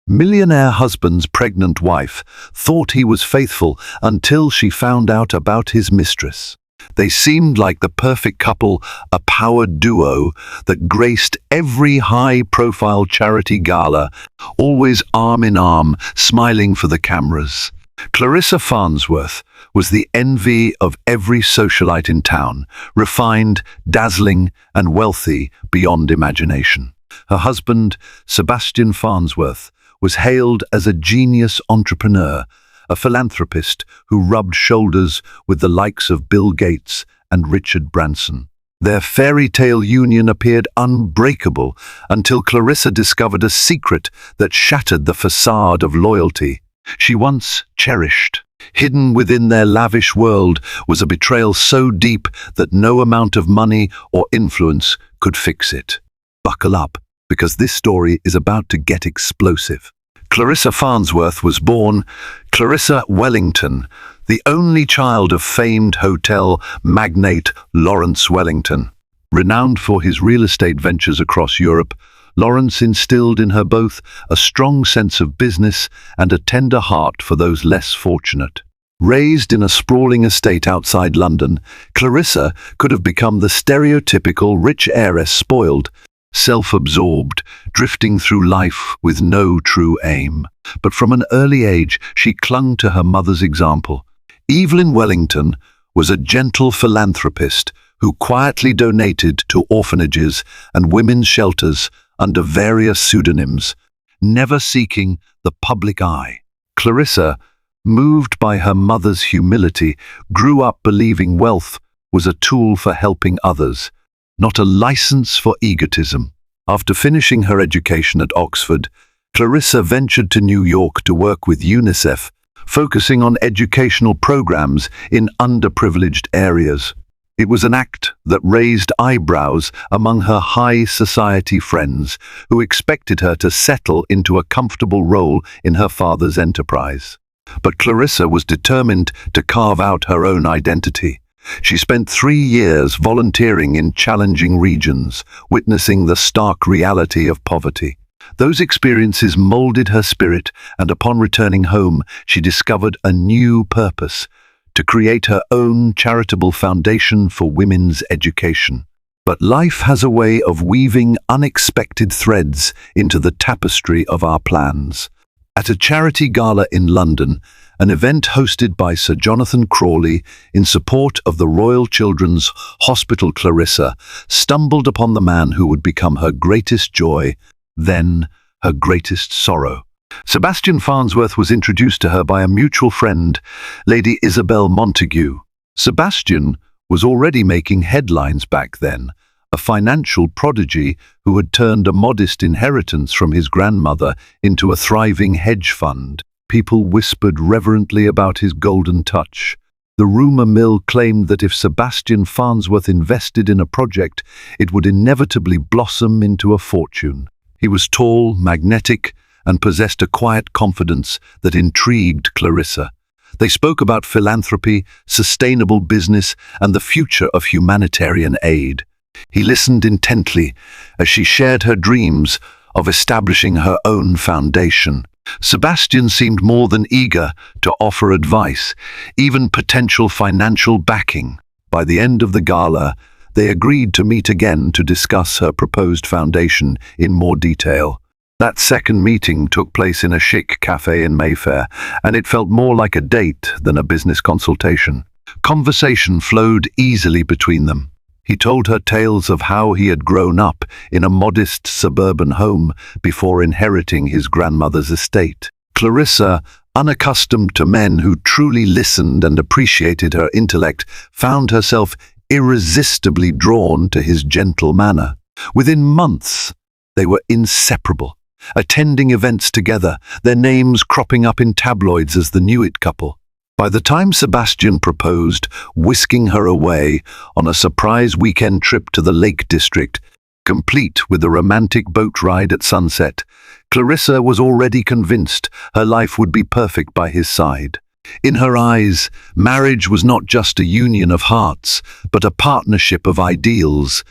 Millionaire husband's pregnant wife thought he was faithful until she found out about his mistress. They seemed like the perfect couple, a power duo that graced every high-profile charity gala, always arm in arm, smiling for the cameras. Clarissa Farnsworth was the envy of every socialite in town, refined, dazzling, and wealthy beyond imagination. Her husband, Sebastian Farnsworth, was hailed as a genius entrepreneur, a philanthropist who rubbed shoulders with the likes of Bill Gates and Richard Branson. Their fairy tale union appeared unbreakable until Clarissa discovered a secret that shattered the facade of loyalty she once cherished. Hidden within their lavish world was a betrayal so deep that no amount of money or influence could fix it. Buckle up, because this story is about to get explosive. Clarissa Farnsworth was born Clarissa Wellington, the only child of famed hotel magnate Lawrence Wellington. Renowned for his real estate ventures across Europe, Lawrence instilled in her both a strong sense of business and a tender heart for those less fortunate. Raised in a sprawling estate outside London, Clarissa could have become the stereotypical rich heiress, spoiled, self-absorbed, drifting through life with no true aim. But from an early age, she clung to her mother's example. Evelyn Wellington was a gentle philanthropist who quietly donated to orphanages and women's shelters under various pseudonyms, never seeking the public eye. Clarissa, moved by her mother's humility, grew up believing wealth was a tool for helping others, not a license for egotism. After finishing her education at Oxford, Clarissa ventured to New York to work with UNICEF, focusing on educational programs in underprivileged areas. It was an act that raised eyebrows among her high society friends, who expected her to settle into a comfortable role in her father's enterprise. But Clarissa was determined to carve out her own identity. She spent 3 years volunteering in challenging regions, witnessing the stark reality of poverty. Those experiences molded her spirit, and upon returning home, she discovered a new purpose: to create her own charitable foundation for women's education. But life has a way of weaving unexpected threads into the tapestry of our plans. At a charity gala in London, an event hosted by Sir Jonathan Crawley in support of the Royal Children's Hospital, Clarissa stumbled upon the man who would become her greatest joy, then her greatest sorrow. Sebastian Farnsworth was introduced to her by a mutual friend, Lady Isabel Montague. Sebastian was already making headlines back then, a financial prodigy who had turned a modest inheritance from his grandmother into a thriving hedge fund. People whispered reverently about his golden touch. The rumor mill claimed that if Sebastian Farnsworth invested in a project, it would inevitably blossom into a fortune. He was tall, magnetic, and possessed a quiet confidence that intrigued Clarissa. They spoke about philanthropy, sustainable business, and the future of humanitarian aid. He listened intently as she shared her dreams of establishing her own foundation. Sebastian seemed more than eager to offer advice, even potential financial backing. By the end of the gala, they agreed to meet again to discuss her proposed foundation in more detail. That second meeting took place in a chic cafe in Mayfair, and it felt more like a date than a business consultation. Conversation flowed easily between them. He told her tales of how he had grown up in a modest suburban home before inheriting his grandmother's estate. Clarissa, unaccustomed to men who truly listened and appreciated her intellect, found herself irresistibly drawn to his gentle manner. Within months, they were inseparable, attending events together, their names cropping up in tabloids as the Knew-It couple. By the time Sebastian proposed, whisking her away on a surprise weekend trip to the Lake District, complete with a romantic boat ride at sunset, Clarissa was already convinced her life would be perfect by his side. In her eyes, marriage was not just a union of hearts, but a partnership of ideals,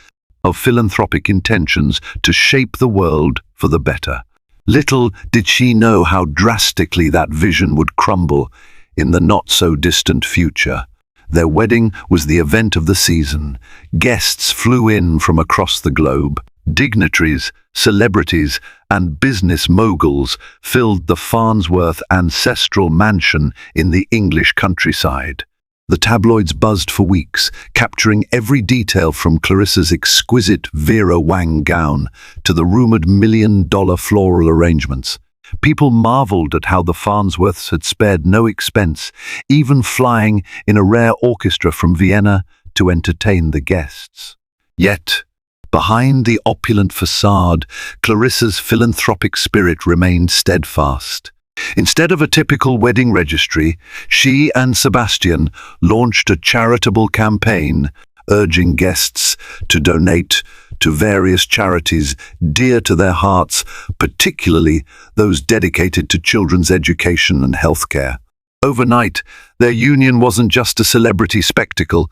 of philanthropic intentions to shape the world for the better. Little did she know how drastically that vision would crumble in the not-so-distant future. Their wedding was the event of the season. Guests flew in from across the globe. Dignitaries, celebrities, and business moguls filled the Farnsworth ancestral mansion in the English countryside. The tabloids buzzed for weeks, capturing every detail from Clarissa's exquisite Vera Wang gown to the rumored million-dollar floral arrangements. People marveled at how the Farnsworths had spared no expense, even flying in a rare orchestra from Vienna to entertain the guests. Yet, behind the opulent facade, Clarissa's philanthropic spirit remained steadfast. Instead of a typical wedding registry, she and Sebastian launched a charitable campaign, urging guests to donate to various charities dear to their hearts, particularly those dedicated to children's education and healthcare. Overnight, their union wasn't just a celebrity spectacle,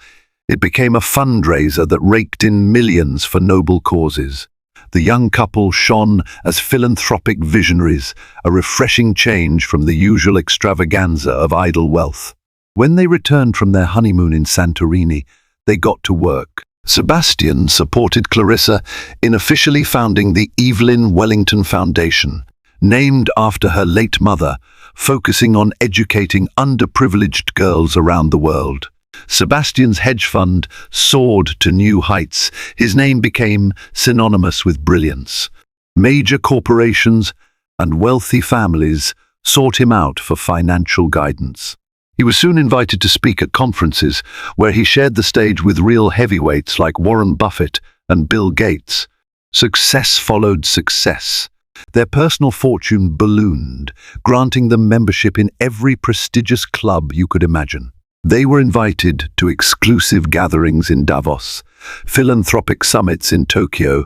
it became a fundraiser that raked in millions for noble causes. The young couple shone as philanthropic visionaries, a refreshing change from the usual extravaganza of idle wealth. When they returned from their honeymoon in Santorini, they got to work. Sebastian supported Clarissa in officially founding the Evelyn Wellington Foundation, named after her late mother, focusing on educating underprivileged girls around the world. Sebastian's hedge fund soared to new heights. His name became synonymous with brilliance. Major corporations and wealthy families sought him out for financial guidance. He was soon invited to speak at conferences where he shared the stage with real heavyweights like Warren Buffett and Bill Gates. Success followed success. Their personal fortune ballooned, granting them membership in every prestigious club you could imagine. They were invited to exclusive gatherings in Davos, philanthropic summits in Tokyo,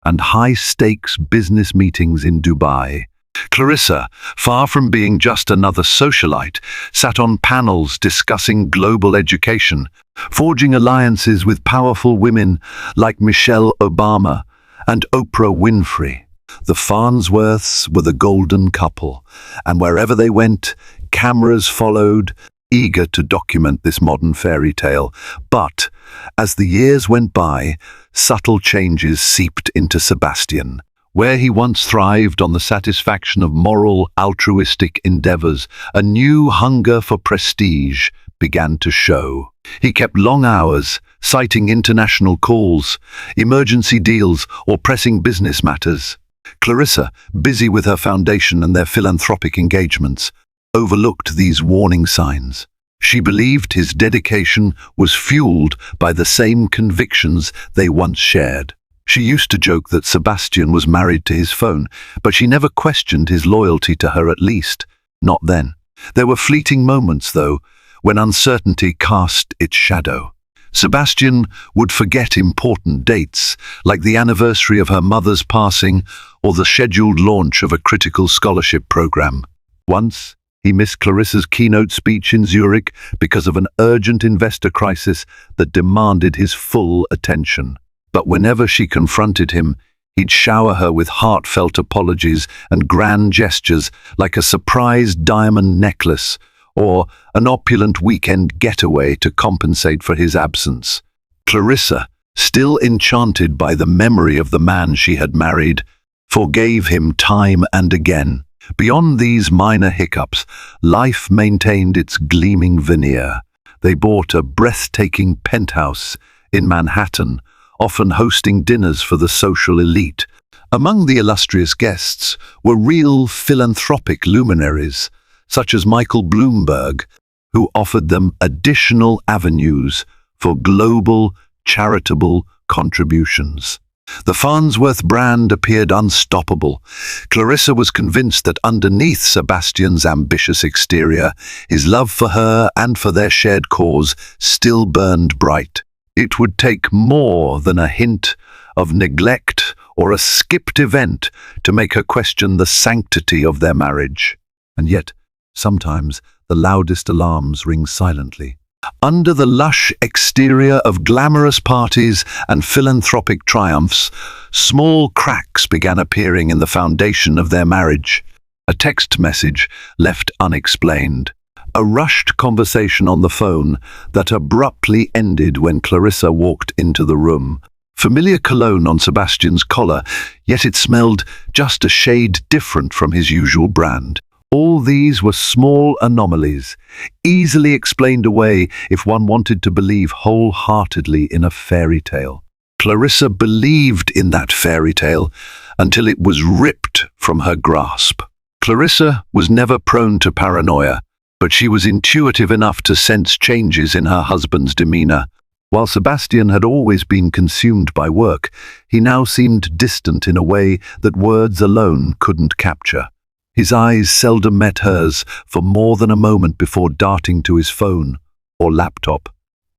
and high-stakes business meetings in Dubai. Clarissa, far from being just another socialite, sat on panels discussing global education, forging alliances with powerful women like Michelle Obama and Oprah Winfrey. The Farnsworths were the golden couple, and wherever they went, cameras followed, eager to document this modern fairy tale. But, as the years went by, subtle changes seeped into Sebastian. Where he once thrived on the satisfaction of moral, altruistic endeavors, a new hunger for prestige began to show. He kept long hours, citing international calls, emergency deals, or pressing business matters. Clarissa, busy with her foundation and their philanthropic engagements, overlooked these warning signs. She believed his dedication was fueled by the same convictions they once shared. She used to joke that Sebastian was married to his phone, but she never questioned his loyalty to her, at least not then. There were fleeting moments, though, when uncertainty cast its shadow. Sebastian would forget important dates, like the anniversary of her mother's passing or the scheduled launch of a critical scholarship program. Once, he missed Clarissa's keynote speech in Zurich because of an urgent investor crisis that demanded his full attention. But whenever she confronted him, he'd shower her with heartfelt apologies and grand gestures like a surprise diamond necklace or an opulent weekend getaway to compensate for his absence. Clarissa, still enchanted by the memory of the man she had married, forgave him time and again. Beyond these minor hiccups, life maintained its gleaming veneer. They bought a breathtaking penthouse in Manhattan, often hosting dinners for the social elite. Among the illustrious guests were real philanthropic luminaries, such as Michael Bloomberg, who offered them additional avenues for global charitable contributions. The Farnsworth brand appeared unstoppable. Clarissa was convinced that underneath Sebastian's ambitious exterior, his love for her and for their shared cause still burned bright. It would take more than a hint of neglect or a skipped event to make her question the sanctity of their marriage. And yet, sometimes the loudest alarms ring silently. Under the lush exterior of glamorous parties and philanthropic triumphs, small cracks began appearing in the foundation of their marriage. A text message left unexplained. A rushed conversation on the phone that abruptly ended when Clarissa walked into the room. Familiar cologne on Sebastian's collar, yet it smelled just a shade different from his usual brand. All these were small anomalies, easily explained away if one wanted to believe wholeheartedly in a fairy tale. Clarissa believed in that fairy tale until it was ripped from her grasp. Clarissa was never prone to paranoia, but she was intuitive enough to sense changes in her husband's demeanor. While Sebastian had always been consumed by work, he now seemed distant in a way that words alone couldn't capture. His eyes seldom met hers for more than a moment before darting to his phone or laptop.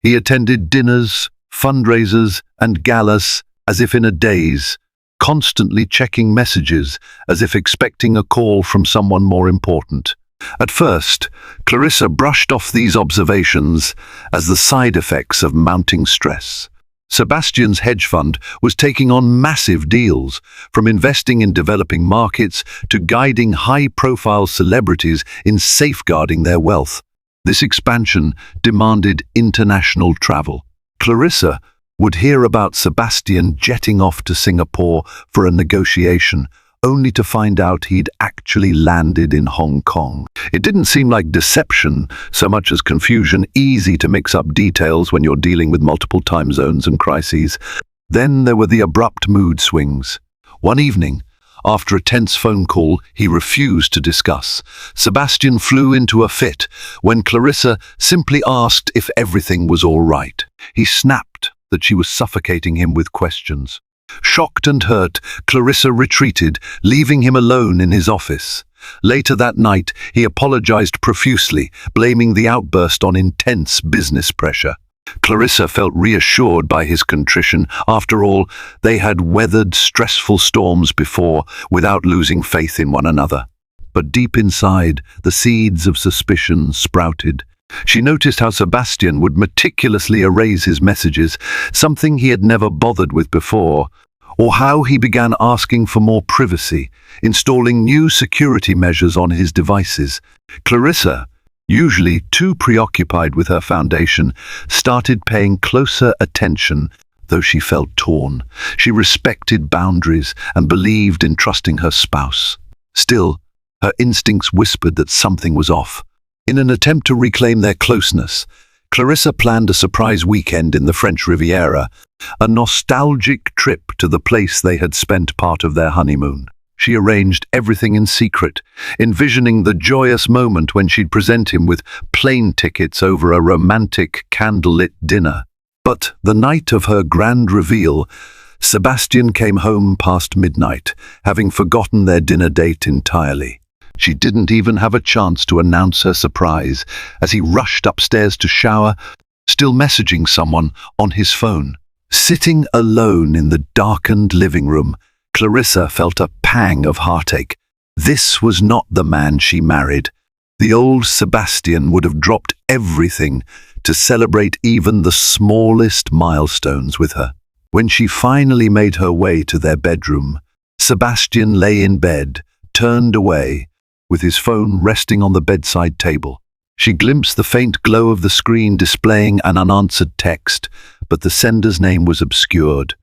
He attended dinners, fundraisers, and galas as if in a daze, constantly checking messages as if expecting a call from someone more important. At first, Clarissa brushed off these observations as the side effects of mounting stress. Sebastian's hedge fund was taking on massive deals, from investing in developing markets to guiding high-profile celebrities in safeguarding their wealth. This expansion demanded international travel. Clarissa would hear about Sebastian jetting off to Singapore for a negotiation, only to find out he'd actually landed in Hong Kong. It didn't seem like deception so much as confusion, easy to mix up details when you're dealing with multiple time zones and crises. Then there were the abrupt mood swings. One evening, after a tense phone call he refused to discuss, Sebastian flew into a fit when Clarissa simply asked if everything was all right. He snapped that she was suffocating him with questions. Shocked and hurt, Clarissa retreated, leaving him alone in his office. Later that night, he apologized profusely, blaming the outburst on intense business pressure. Clarissa felt reassured by his contrition. After all, they had weathered stressful storms before without losing faith in one another. But deep inside, the seeds of suspicion sprouted. She noticed how Sebastian would meticulously erase his messages, something he had never bothered with before, or how he began asking for more privacy, installing new security measures on his devices. Clarissa, usually too preoccupied with her foundation, started paying closer attention, though she felt torn. She respected boundaries and believed in trusting her spouse. Still, her instincts whispered that something was off. In an attempt to reclaim their closeness, Clarissa planned a surprise weekend in the French Riviera, a nostalgic trip to the place they had spent part of their honeymoon. She arranged everything in secret, envisioning the joyous moment when she'd present him with plane tickets over a romantic candlelit dinner. But the night of her grand reveal, Sebastian came home past midnight, having forgotten their dinner date entirely. She didn't even have a chance to announce her surprise as he rushed upstairs to shower, still messaging someone on his phone. Sitting alone in the darkened living room, Clarissa felt a pang of heartache. This was not the man she married. The old Sebastian would have dropped everything to celebrate even the smallest milestones with her. When she finally made her way to their bedroom, Sebastian lay in bed, turned away, with his phone resting on the bedside table. She glimpsed the faint glow of the screen displaying an unanswered text, but the sender's name was obscured.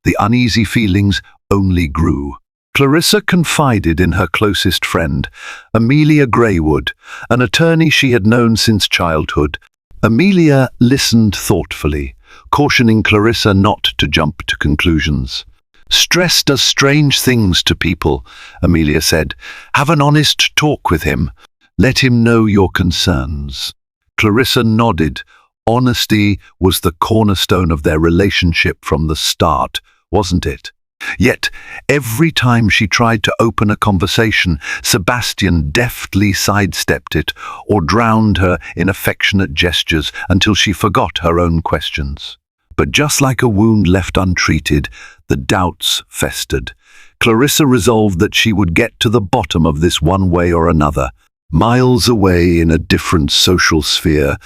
The uneasy feelings only grew. Clarissa confided in her closest friend, Amelia Greywood, an attorney she had known since childhood. Amelia listened thoughtfully, cautioning Clarissa not to jump to conclusions. "Stress does strange things to people," Amelia said. "Have an honest talk with him. Let him know your concerns." Clarissa nodded. Honesty was the cornerstone of their relationship from the start, wasn't it? Yet, every time she tried to open a conversation, Sebastian deftly sidestepped it or drowned her in affectionate gestures until she forgot her own questions. But just like a wound left untreated, the doubts festered. Clarissa resolved that she would get to the bottom of this one way or another. Miles away in a different social sphere,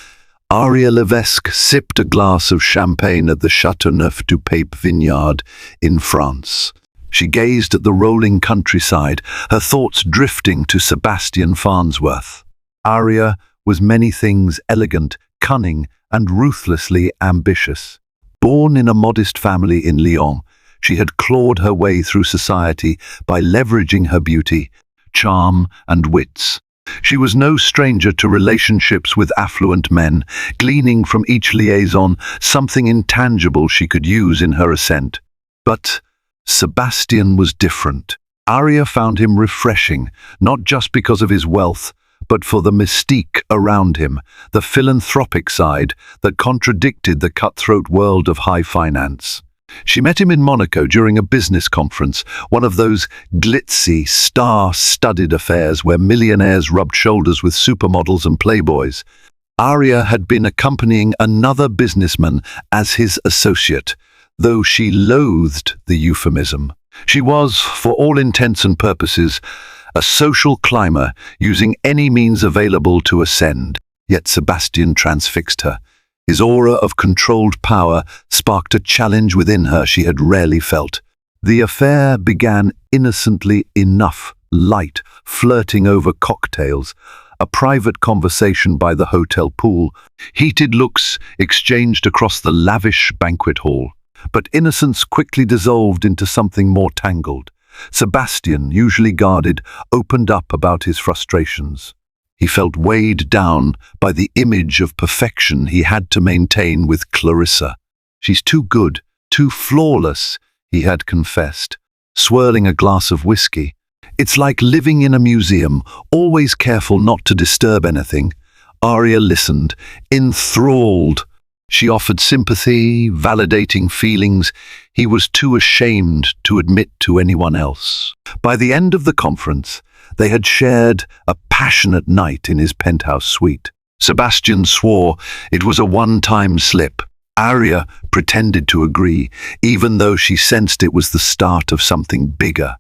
Aria Levesque sipped a glass of champagne at the Châteauneuf-du-Pape vineyard in France. She gazed at the rolling countryside, her thoughts drifting to Sebastian Farnsworth. Aria was many things: elegant, cunning, and ruthlessly ambitious. Born in a modest family in Lyon, she had clawed her way through society by leveraging her beauty, charm, and wits. She was no stranger to relationships with affluent men, gleaning from each liaison something intangible she could use in her ascent. But Sebastian was different. Aria found him refreshing, not just because of his wealth, but for the mystique around him, the philanthropic side that contradicted the cutthroat world of high finance. She met him in Monaco during a business conference, one of those glitzy, star-studded affairs where millionaires rubbed shoulders with supermodels and playboys. Aria had been accompanying another businessman as his associate, though she loathed the euphemism. She was, for all intents and purposes, a social climber using any means available to ascend. Yet Sebastian transfixed her. His aura of controlled power sparked a challenge within her she had rarely felt. The affair began innocently enough, light, flirting over cocktails, a private conversation by the hotel pool, heated looks exchanged across the lavish banquet hall. But innocence quickly dissolved into something more tangled. Sebastian, usually guarded, opened up about his frustrations. He felt weighed down by the image of perfection he had to maintain with Clarissa. "She's too good, too flawless," he had confessed, swirling a glass of whiskey. "It's like living in a museum, always careful not to disturb anything." Aria listened, enthralled. She offered sympathy, validating feelings he was too ashamed to admit to anyone else. By the end of the conference, they had shared a passionate night in his penthouse suite. Sebastian swore it was a one-time slip. Aria pretended to agree, even though she sensed it was the start of something bigger.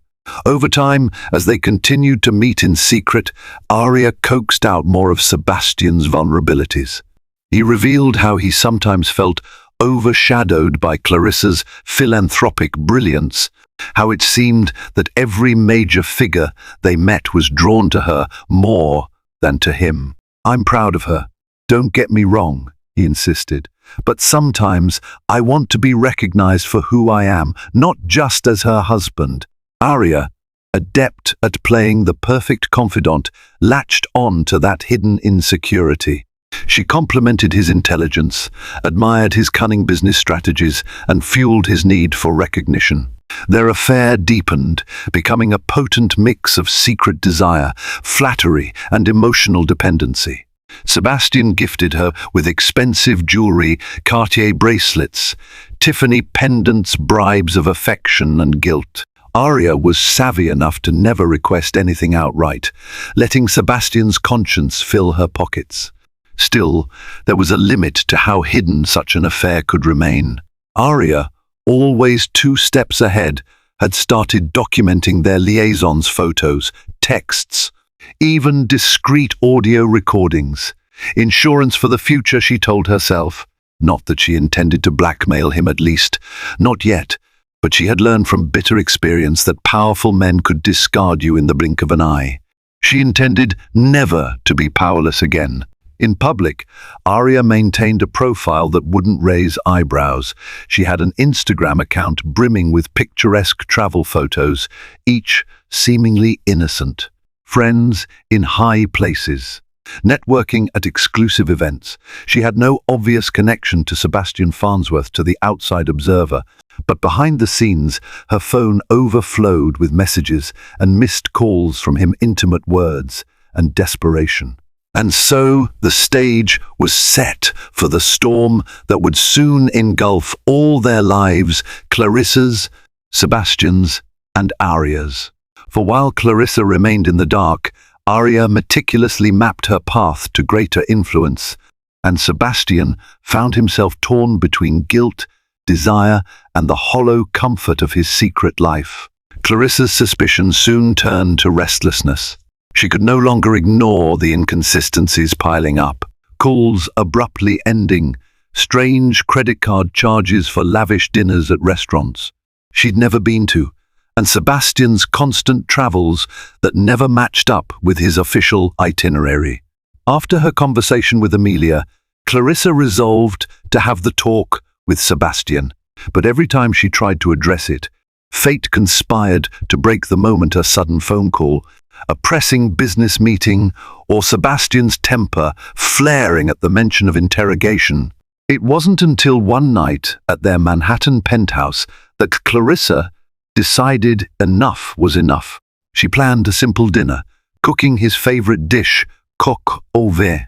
Over time, as they continued to meet in secret, Aria coaxed out more of Sebastian's vulnerabilities. He revealed how he sometimes felt overshadowed by Clarissa's philanthropic brilliance, how it seemed that every major figure they met was drawn to her more than to him. "I'm proud of her, don't get me wrong," he insisted, "but sometimes I want to be recognized for who I am, not just as her husband." Aria, adept at playing the perfect confidant, latched on to that hidden insecurity. She complimented his intelligence, admired his cunning business strategies, and fueled his need for recognition. Their affair deepened, becoming a potent mix of secret desire, flattery, and emotional dependency. Sebastian gifted her with expensive jewelry, Cartier bracelets, Tiffany pendants, bribes of affection and guilt. Aria was savvy enough to never request anything outright, letting Sebastian's conscience fill her pockets. Still, there was a limit to how hidden such an affair could remain. Aria, always 2 steps ahead, had started documenting their liaisons' photos, texts, even discreet audio recordings. Insurance for the future, she told herself. Not that she intended to blackmail him, at least. Not yet. But she had learned from bitter experience that powerful men could discard you in the blink of an eye. She intended never to be powerless again. In public, Aria maintained a profile that wouldn't raise eyebrows. She had an Instagram account brimming with picturesque travel photos, each seemingly innocent. Friends in high places. Networking at exclusive events. She had no obvious connection to Sebastian Farnsworth to the outside observer, but behind the scenes, her phone overflowed with messages and missed calls from him, intimate words and desperation. And so the stage was set for the storm that would soon engulf all their lives, Clarissa's, Sebastian's, and Aria's. For while Clarissa remained in the dark, Aria meticulously mapped her path to greater influence, and Sebastian found himself torn between guilt, desire, and the hollow comfort of his secret life. Clarissa's suspicion soon turned to restlessness. She could no longer ignore the inconsistencies piling up. calls abruptly ending, strange credit card charges for lavish dinners at restaurants she'd never been to, and Sebastian's constant travels that never matched up with his official itinerary. After her conversation with Amelia, Clarissa resolved to have the talk with Sebastian, but every time she tried to address it, fate conspired to break the moment: a sudden phone call, a pressing business meeting, or Sebastian's temper flaring at the mention of interrogation. It wasn't until one night at their Manhattan penthouse that Clarissa decided enough was enough. She planned a simple dinner, cooking his favorite dish, coq au vin,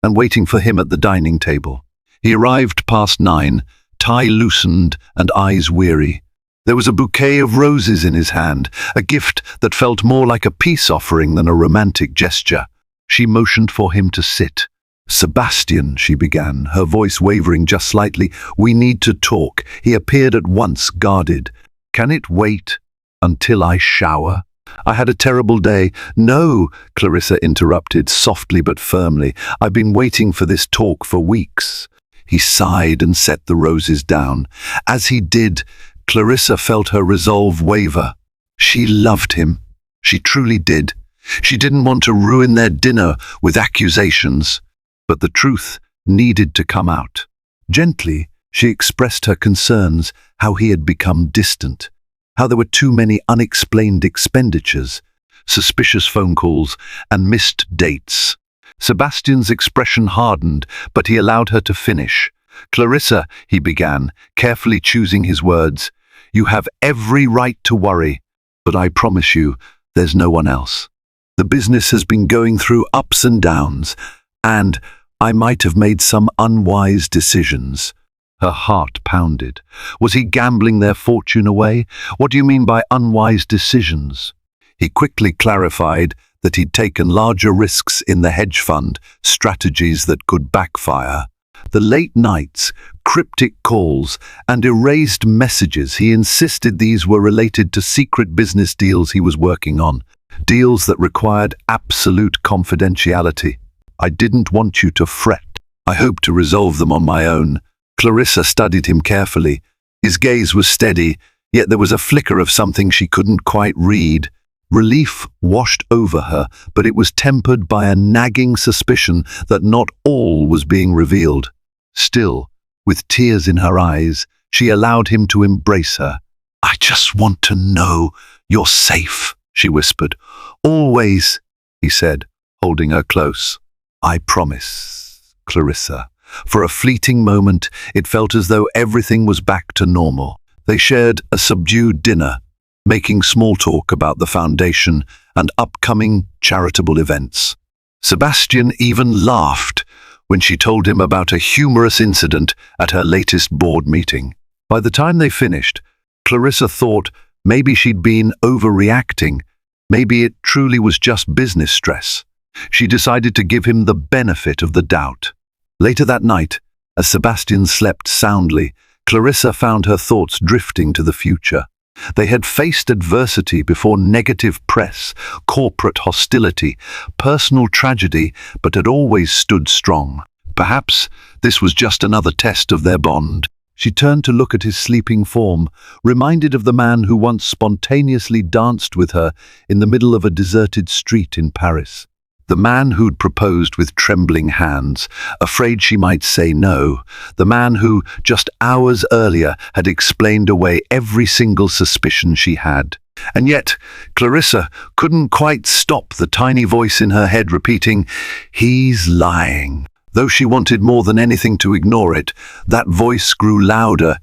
and waiting for him at the dining table. He arrived past 9, tie loosened and eyes weary. There was a bouquet of roses in his hand, a gift that felt more like a peace offering than a romantic gesture. She motioned for him to sit. "Sebastian," she began, her voice wavering just slightly, "we need to talk." He appeared at once, guarded. "Can it wait until I shower? I had a terrible day." "No," Clarissa interrupted, softly but firmly. "I've been waiting for this talk for weeks." He sighed and set the roses down. As he did, Clarissa felt her resolve waver. She loved him. She truly did. She didn't want to ruin their dinner with accusations. But the truth needed to come out. Gently, she expressed her concerns, how he had become distant, how there were too many unexplained expenditures, suspicious phone calls, and missed dates. Sebastian's expression hardened, but he allowed her to finish. "Clarissa," he began, carefully choosing his words, "you have every right to worry, but I promise you, there's no one else. The business has been going through ups and downs, and I might have made some unwise decisions." Her heart pounded. Was he gambling their fortune away? "What do you mean by unwise decisions?" He quickly clarified that he'd taken larger risks in the hedge fund, strategies that could backfire. The late nights, cryptic calls, and erased messages, he insisted these were related to secret business deals he was working on, deals that required absolute confidentiality. "I didn't want you to fret. I hope to resolve them on my own." Clarissa studied him carefully. His gaze was steady, yet there was a flicker of something she couldn't quite read. Relief washed over her, but it was tempered by a nagging suspicion that not all was being revealed. Still, with tears in her eyes, she allowed him to embrace her. "I just want to know you're safe," she whispered. "Always," he said, holding her close. "I promise, Clarissa." For a fleeting moment, it felt as though everything was back to normal. They shared a subdued dinner, making small talk about the foundation and upcoming charitable events. Sebastian even laughed when she told him about a humorous incident at her latest board meeting. By the time they finished, Clarissa thought maybe she'd been overreacting. Maybe it truly was just business stress. She decided to give him the benefit of the doubt. Later that night, as Sebastian slept soundly, Clarissa found her thoughts drifting to the future. They had faced adversity before: negative press, corporate hostility, personal tragedy, but had always stood strong. Perhaps this was just another test of their bond. She turned to look at his sleeping form, reminded of the man who once spontaneously danced with her in the middle of a deserted street in Paris. The man who'd proposed with trembling hands, afraid she might say no. The man who, just hours earlier, had explained away every single suspicion she had. And yet, Clarissa couldn't quite stop the tiny voice in her head repeating, "He's lying." Though she wanted more than anything to ignore it, that voice grew louder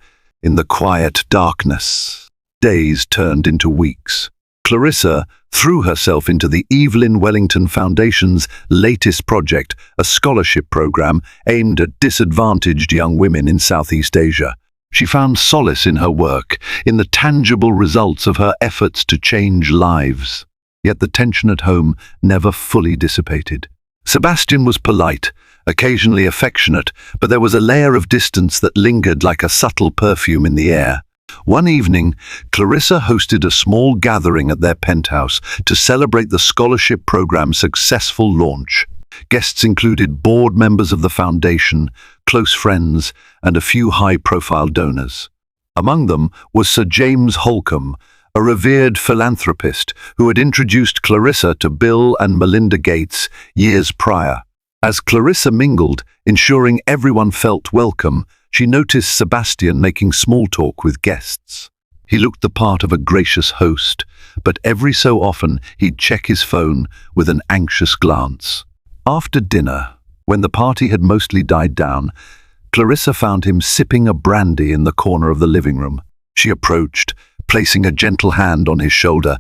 in the quiet darkness. Days turned into weeks. Clarissa threw herself into the Evelyn Wellington Foundation's latest project, a scholarship program aimed at disadvantaged young women in Southeast Asia. She found solace in her work, in the tangible results of her efforts to change lives. Yet the tension at home never fully dissipated. Sebastian was polite, occasionally affectionate, but there was a layer of distance that lingered like a subtle perfume in the air. One evening, Clarissa hosted a small gathering at their penthouse to celebrate the scholarship program's successful launch. Guests included board members of the foundation, close friends, and a few high-profile donors. Among them was Sir James Holcombe, a revered philanthropist who had introduced Clarissa to Bill and Melinda Gates years prior. As Clarissa mingled, ensuring everyone felt welcome, she noticed Sebastian making small talk with guests. He looked the part of a gracious host, but every so often he'd check his phone with an anxious glance. After dinner, when the party had mostly died down, Clarissa found him sipping a brandy in the corner of the living room. She approached, placing a gentle hand on his shoulder.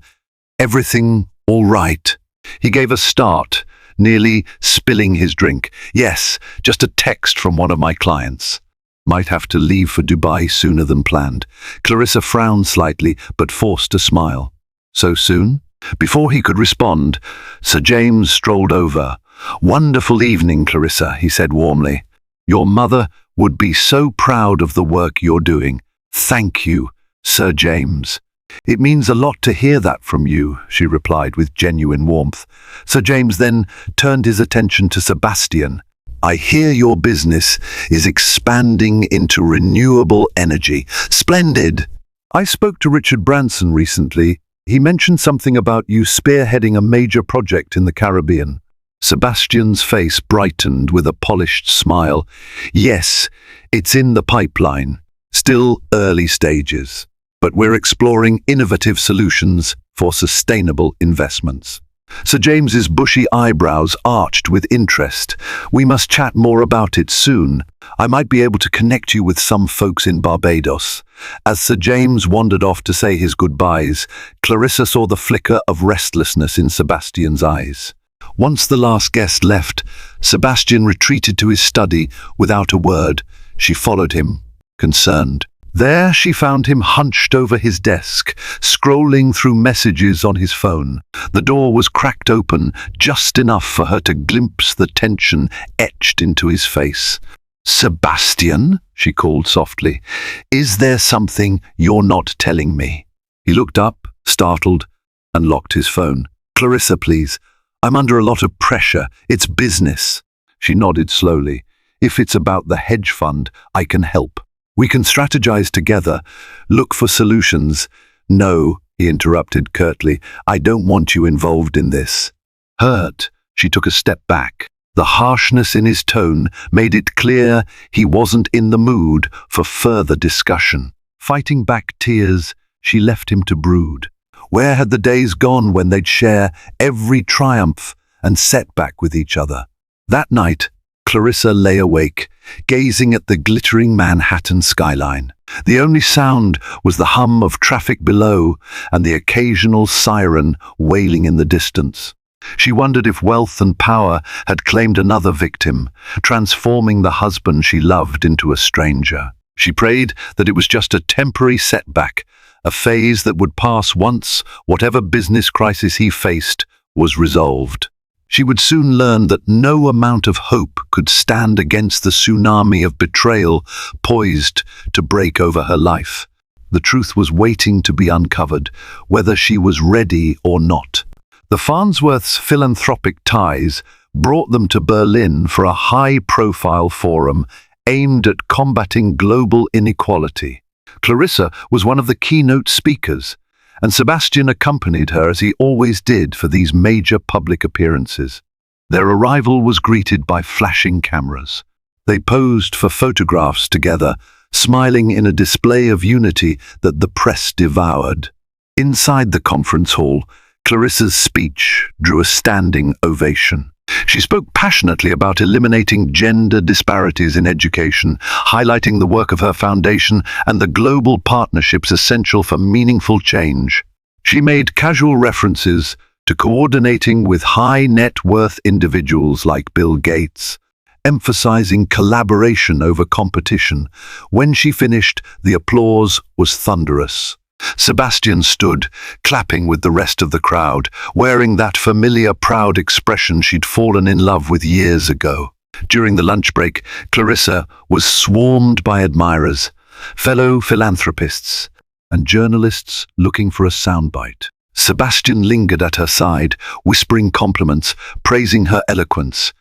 "Everything all right?" He gave a start, nearly spilling his drink. "Yes, just a text from one of my clients. Might have to leave for Dubai sooner than planned." Clarissa frowned slightly, but forced a smile. "So soon?" Before he could respond, Sir James strolled over. "Wonderful evening, Clarissa," he said warmly. "Your mother would be so proud of the work you're doing." "Thank you, Sir James. It means a lot to hear that from you," she replied with genuine warmth. Sir James then turned his attention to Sebastian. "I hear your business is expanding into renewable energy. Splendid! I spoke to Richard Branson recently. He mentioned something about you spearheading a major project in the Caribbean." Sebastian's face brightened with a polished smile. "Yes, it's in the pipeline. Still early stages. But we're exploring innovative solutions for sustainable investments." Sir James's bushy eyebrows arched with interest. "We must chat more about it soon. I might be able to connect you with some folks in Barbados." As Sir James wandered off to say his goodbyes, Clarissa saw the flicker of restlessness in Sebastian's eyes. Once the last guest left, Sebastian retreated to his study without a word. She followed him, concerned. There she found him hunched over his desk, scrolling through messages on his phone. The door was cracked open, just enough for her to glimpse the tension etched into his face. "Sebastian," she called softly, "is there something you're not telling me?" He looked up, startled, and locked his phone. "Clarissa, please. I'm under a lot of pressure. It's business." She nodded slowly. "If it's about the hedge fund, I can help. We can strategize together, look for solutions." "No," he interrupted curtly, "I don't want you involved in this." Hurt, she took a step back. The harshness in his tone made it clear he wasn't in the mood for further discussion. Fighting back tears, she left him to brood. Where had the days gone when they'd share every triumph and setback with each other? That night, Clarissa lay awake, gazing at the glittering Manhattan skyline. The only sound was the hum of traffic below and the occasional siren wailing in the distance. She wondered if wealth and power had claimed another victim, transforming the husband she loved into a stranger. She prayed that it was just a temporary setback, a phase that would pass once whatever business crisis he faced was resolved. She would soon learn that no amount of hope could stand against the tsunami of betrayal poised to break over her life. The truth was waiting to be uncovered, whether she was ready or not. The Farnsworths' philanthropic ties brought them to Berlin for a high-profile forum aimed at combating global inequality. Clarissa was one of the keynote speakers, and Sebastian accompanied her as he always did for these major public appearances. Their arrival was greeted by flashing cameras. They posed for photographs together, smiling in a display of unity that the press devoured. Inside the conference hall, Clarissa's speech drew a standing ovation. She spoke passionately about eliminating gender disparities in education, highlighting the work of her foundation and the global partnerships essential for meaningful change. She made casual references to coordinating with high net worth individuals like Bill Gates, emphasizing collaboration over competition. When she finished, the applause was thunderous. Sebastian stood, clapping with the rest of the crowd, wearing that familiar proud expression she'd fallen in love with years ago. During the lunch break, Clarissa was swarmed by admirers, fellow philanthropists, and journalists looking for a soundbite. Sebastian lingered at her side, whispering compliments, praising her eloquence.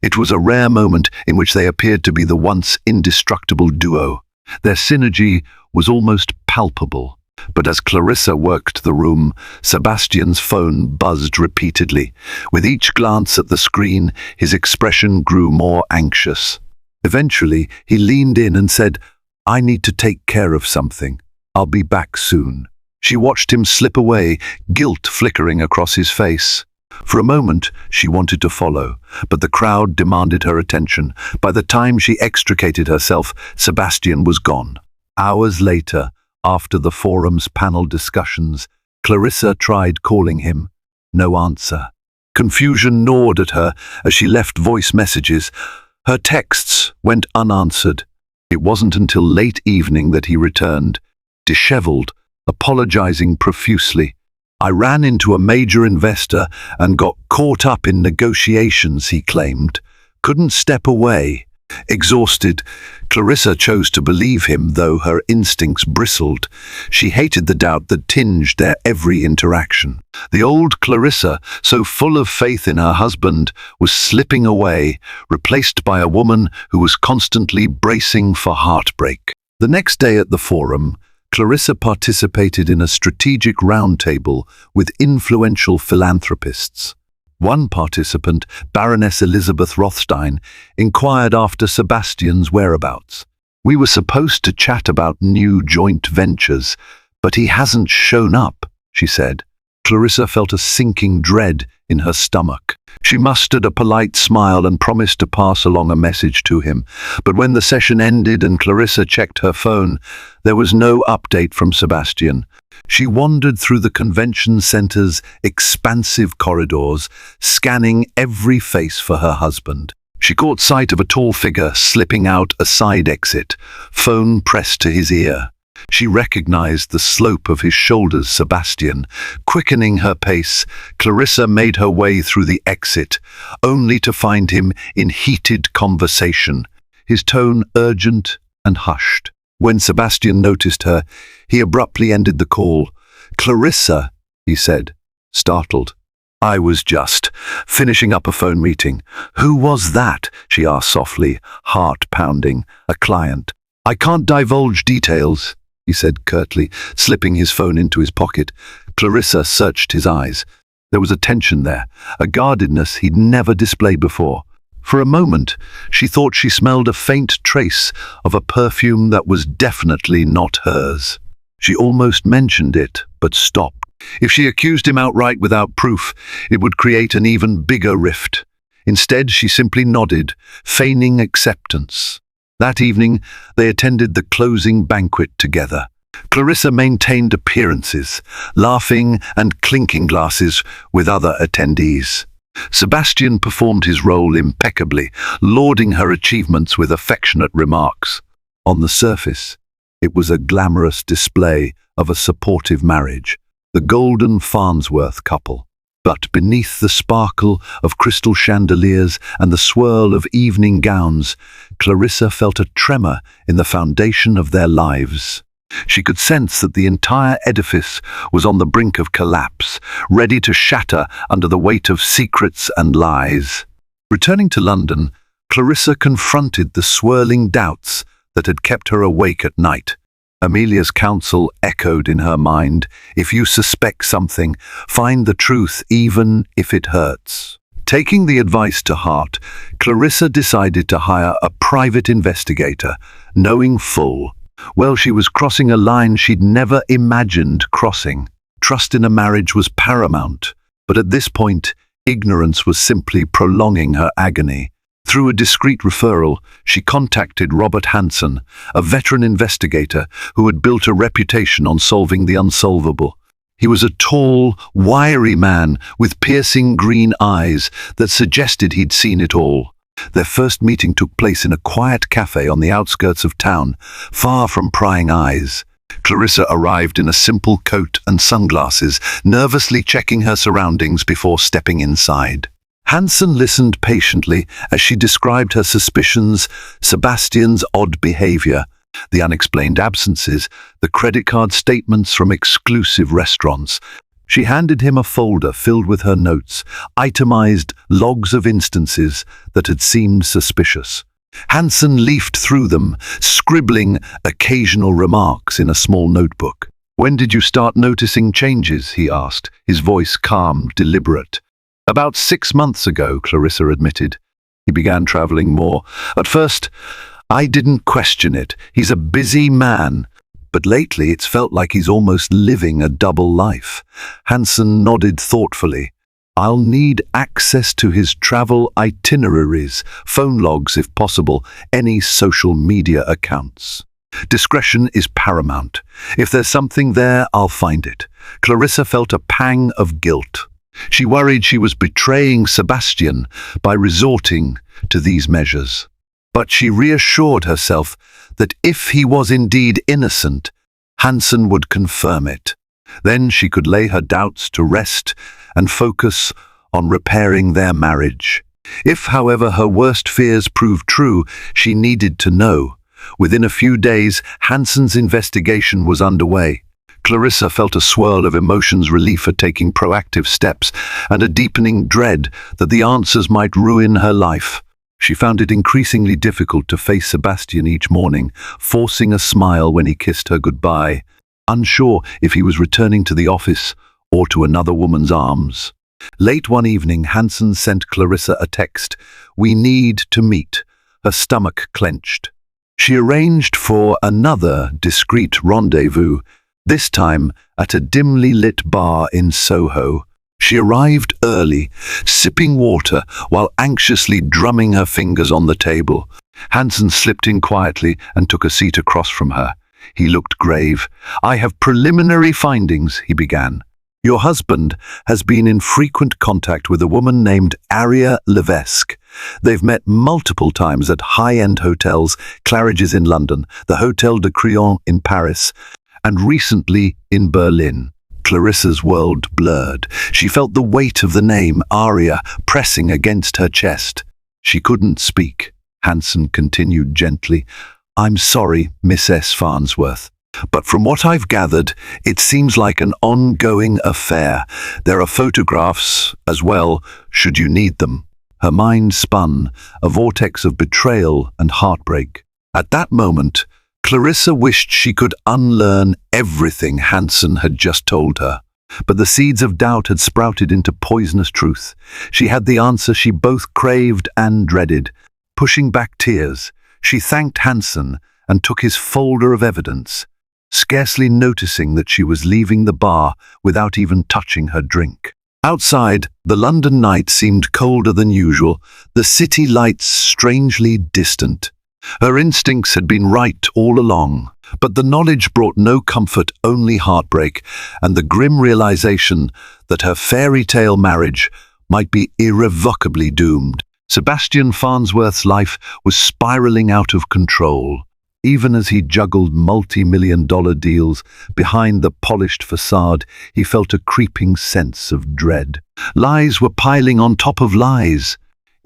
It was a rare moment in which they appeared to be the once indestructible duo. Their synergy was almost palpable. But as Clarissa worked the room, Sebastian's phone buzzed repeatedly. With each glance at the screen, his expression grew more anxious. Eventually, he leaned in and said, "I need to take care of something. I'll be back soon." She watched him slip away, guilt flickering across his face. For a moment, she wanted to follow, but the crowd demanded her attention. By the time she extricated herself, Sebastian was gone. Hours later, after the forum's panel discussions, Clarissa tried calling him. No answer. Confusion gnawed at her as she left voice messages. Her texts went unanswered. It wasn't until late evening that he returned, disheveled, apologizing profusely. "I ran into a major investor and got caught up in negotiations," he claimed. "Couldn't step away." Exhausted, Clarissa chose to believe him, though her instincts bristled. She hated the doubt that tinged their every interaction. The old Clarissa, so full of faith in her husband, was slipping away, replaced by a woman who was constantly bracing for heartbreak. The next day at the forum, Clarissa participated in a strategic roundtable with influential philanthropists. One participant, Baroness Elizabeth Rothstein, inquired after Sebastian's whereabouts. "We were supposed to chat about new joint ventures, but he hasn't shown up," she said. Clarissa felt a sinking dread in her stomach. She mustered a polite smile and promised to pass along a message to him. But when the session ended and Clarissa checked her phone, there was no update from Sebastian. She wandered through the convention center's expansive corridors, scanning every face for her husband. She caught sight of a tall figure slipping out a side exit, phone pressed to his ear. She recognized the slope of his shoulders, Sebastian. Quickening her pace, Clarissa made her way through the exit, only to find him in heated conversation, his tone urgent and hushed. When Sebastian noticed her, he abruptly ended the call. "Clarissa," he said, startled. "I was just finishing up a phone meeting." "Who was that?" she asked softly, heart pounding. "A client." "I can't divulge details," he said curtly, slipping his phone into his pocket. Clarissa searched his eyes. There was a tension there, a guardedness he'd never displayed before. For a moment, she thought she smelled a faint trace of a perfume that was definitely not hers. She almost mentioned it, but stopped. If she accused him outright without proof, it would create an even bigger rift. Instead, she simply nodded, feigning acceptance. That evening, they attended the closing banquet together. Clarissa maintained appearances, laughing and clinking glasses with other attendees. Sebastian performed his role impeccably, lauding her achievements with affectionate remarks. On the surface, it was a glamorous display of a supportive marriage, the golden Farnsworth couple. But beneath the sparkle of crystal chandeliers and the swirl of evening gowns, Clarissa felt a tremor in the foundation of their lives. She could sense that the entire edifice was on the brink of collapse, ready to shatter under the weight of secrets and lies. Returning to London, Clarissa confronted the swirling doubts that had kept her awake at night. Amelia's counsel echoed in her mind: if you suspect something, find the truth even if it hurts. Taking the advice to heart, Clarissa decided to hire a private investigator, knowing full well she was crossing a line she'd never imagined crossing. Trust in a marriage was paramount, but at this point, ignorance was simply prolonging her agony. Through a discreet referral, she contacted Robert Hansen, a veteran investigator who had built a reputation on solving the unsolvable. He was a tall, wiry man with piercing green eyes that suggested he'd seen it all. Their first meeting took place in a quiet cafe on the outskirts of town, far from prying eyes. Clarissa arrived in a simple coat and sunglasses, nervously checking her surroundings before stepping inside. Hansen listened patiently as she described her suspicions, Sebastian's odd behavior, the unexplained absences, the credit card statements from exclusive restaurants. She handed him a folder filled with her notes, itemized logs of instances that had seemed suspicious. Hansen leafed through them, scribbling occasional remarks in a small notebook. "When did you start noticing changes?" he asked, his voice calm, deliberate. "About 6 months ago," Clarissa admitted. "He began traveling more. At first, I didn't question it. He's a busy man. But lately it's felt like he's almost living a double life." Hansen nodded thoughtfully. "I'll need access to his travel itineraries, phone logs if possible, any social media accounts. Discretion is paramount. If there's something there, I'll find it." Clarissa felt a pang of guilt. She worried she was betraying Sebastian by resorting to these measures. But she reassured herself that if he was indeed innocent, Hansen would confirm it. Then she could lay her doubts to rest and focus on repairing their marriage. If, however, her worst fears proved true, she needed to know. Within a few days, Hansen's investigation was underway. Clarissa felt a swirl of emotions, relief at taking proactive steps, and a deepening dread that the answers might ruin her life. She found it increasingly difficult to face Sebastian each morning, forcing a smile when he kissed her goodbye, unsure if he was returning to the office or to another woman's arms. Late one evening, Hansen sent Clarissa a text. "We need to meet." Her stomach clenched. She arranged for another discreet rendezvous, this time at a dimly lit bar in Soho. She arrived early, sipping water while anxiously drumming her fingers on the table. Hansen slipped in quietly and took a seat across from her. He looked grave. "I have preliminary findings," he began. "Your husband has been in frequent contact with a woman named Aria Levesque. They've met multiple times at high-end hotels, Claridge's in London, the Hotel de Crillon in Paris, and recently in Berlin." Clarissa's world blurred. She felt the weight of the name Aria pressing against her chest. She couldn't speak. Hansen continued gently. "I'm sorry, Mistress Farnsworth, but from what I've gathered, it seems like an ongoing affair. There are photographs as well, should you need them." Her mind spun, a vortex of betrayal and heartbreak. At that moment, Clarissa wished she could unlearn everything Hansen had just told her. But the seeds of doubt had sprouted into poisonous truth. She had the answer she both craved and dreaded. Pushing back tears, she thanked Hansen and took his folder of evidence, scarcely noticing that she was leaving the bar without even touching her drink. Outside, the London night seemed colder than usual, the city lights strangely distant. Her instincts had been right all along, but the knowledge brought no comfort, only heartbreak, and the grim realization that her fairy tale marriage might be irrevocably doomed. Sebastian Farnsworth's life was spiraling out of control. Even as he juggled multi-million-dollar deals behind the polished facade, he felt a creeping sense of dread. Lies were piling on top of lies.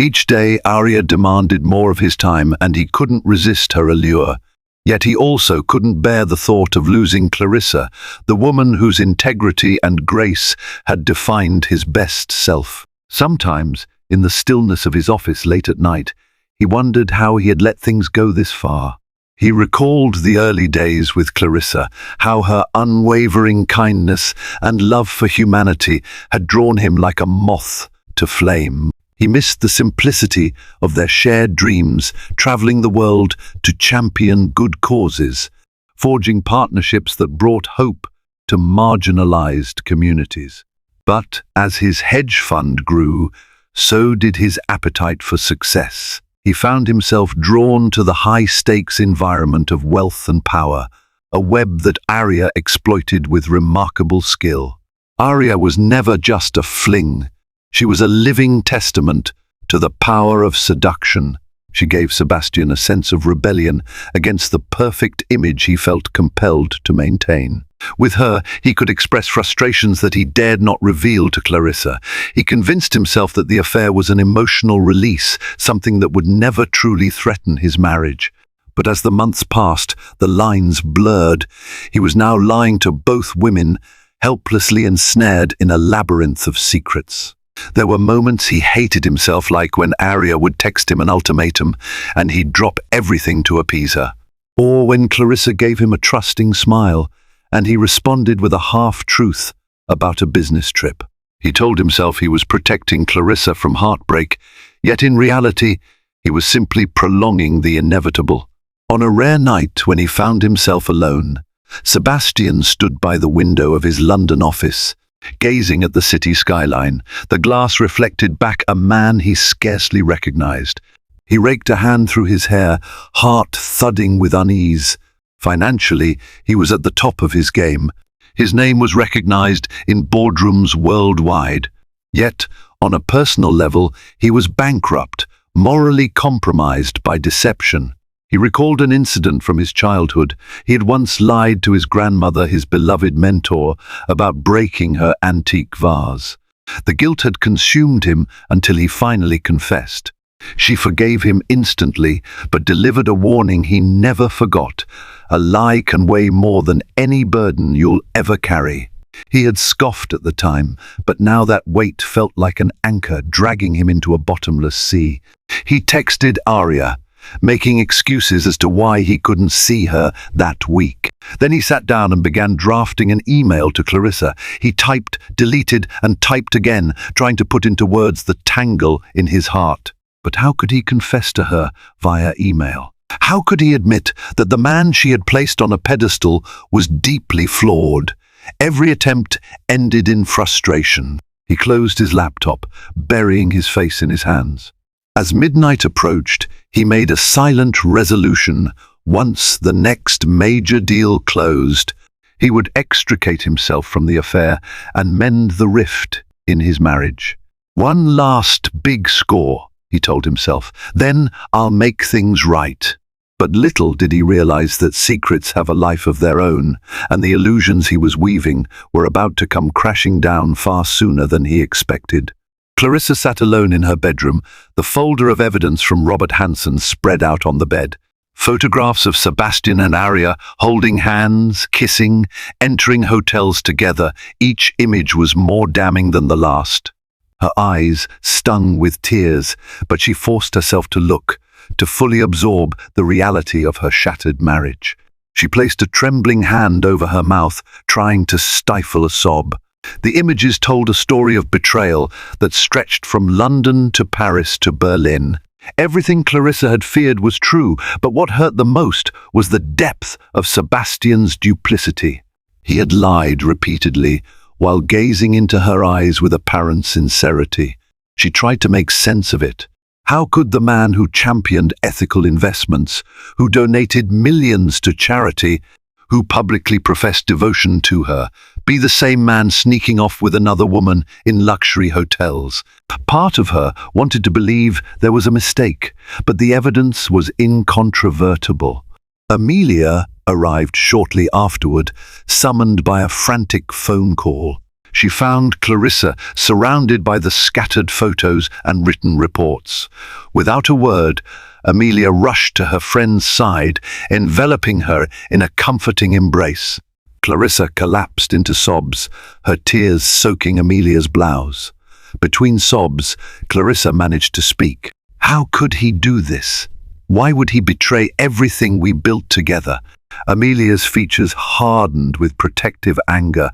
Each day, Aria demanded more of his time, and he couldn't resist her allure. Yet he also couldn't bear the thought of losing Clarissa, the woman whose integrity and grace had defined his best self. Sometimes, in the stillness of his office late at night, he wondered how he had let things go this far. He recalled the early days with Clarissa, how her unwavering kindness and love for humanity had drawn him like a moth to flame. He missed the simplicity of their shared dreams, traveling the world to champion good causes, forging partnerships that brought hope to marginalized communities. But as his hedge fund grew, so did his appetite for success. He found himself drawn to the high-stakes environment of wealth and power, a web that Aria exploited with remarkable skill. Aria was never just a fling. She was a living testament to the power of seduction. She gave Sebastian a sense of rebellion against the perfect image he felt compelled to maintain. With her, he could express frustrations that he dared not reveal to Clarissa. He convinced himself that the affair was an emotional release, something that would never truly threaten his marriage. But as the months passed, the lines blurred. He was now lying to both women, helplessly ensnared in a labyrinth of secrets. There were moments he hated himself, like when Aria would text him an ultimatum and he'd drop everything to appease her. Or when Clarissa gave him a trusting smile and he responded with a half-truth about a business trip. He told himself he was protecting Clarissa from heartbreak, yet in reality, he was simply prolonging the inevitable. On a rare night when he found himself alone, Sebastian stood by the window of his London office, gazing at the city skyline. The glass reflected back a man he scarcely recognized. He raked a hand through his hair, heart thudding with unease. Financially, he was at the top of his game. His name was recognized in boardrooms worldwide. Yet, on a personal level, he was bankrupt, morally compromised by deception. He recalled an incident from his childhood. He had once lied to his grandmother, his beloved mentor, about breaking her antique vase. The guilt had consumed him until he finally confessed. She forgave him instantly, but delivered a warning he never forgot. A lie can weigh more than any burden you'll ever carry. He had scoffed at the time, but now that weight felt like an anchor dragging him into a bottomless sea. He texted Aria, making excuses as to why he couldn't see her that week. Then he sat down and began drafting an email to Clarissa. He typed, deleted, and typed again, trying to put into words the tangle in his heart. But how could he confess to her via email? How could he admit that the man she had placed on a pedestal was deeply flawed? Every attempt ended in frustration. He closed his laptop, burying his face in his hands. As midnight approached, he made a silent resolution. Once the next major deal closed, he would extricate himself from the affair and mend the rift in his marriage. One last big score, he told himself. Then I'll make things right. But little did he realize that secrets have a life of their own, and the illusions he was weaving were about to come crashing down far sooner than he expected. Clarissa sat alone in her bedroom, the folder of evidence from Robert Hansen spread out on the bed. Photographs of Sebastian and Aria holding hands, kissing, entering hotels together. Each image was more damning than the last. Her eyes stung with tears, but she forced herself to look, to fully absorb the reality of her shattered marriage. She placed a trembling hand over her mouth, trying to stifle a sob. The images told a story of betrayal that stretched from London to Paris to Berlin. Everything Clarissa had feared was true, but what hurt the most was the depth of Sebastian's duplicity. He had lied repeatedly, while gazing into her eyes with apparent sincerity. She tried to make sense of it. How could the man who championed ethical investments, who donated millions to charity, who publicly professed devotion to her, be the same man sneaking off with another woman in luxury hotels? Part of her wanted to believe there was a mistake, but the evidence was incontrovertible. Amelia arrived shortly afterward, summoned by a frantic phone call. She found Clarissa surrounded by the scattered photos and written reports. Without a word, Amelia rushed to her friend's side, enveloping her in a comforting embrace. Clarissa collapsed into sobs, her tears soaking Amelia's blouse. Between sobs, Clarissa managed to speak. How could he do this? Why would he betray everything we built together? Amelia's features hardened with protective anger.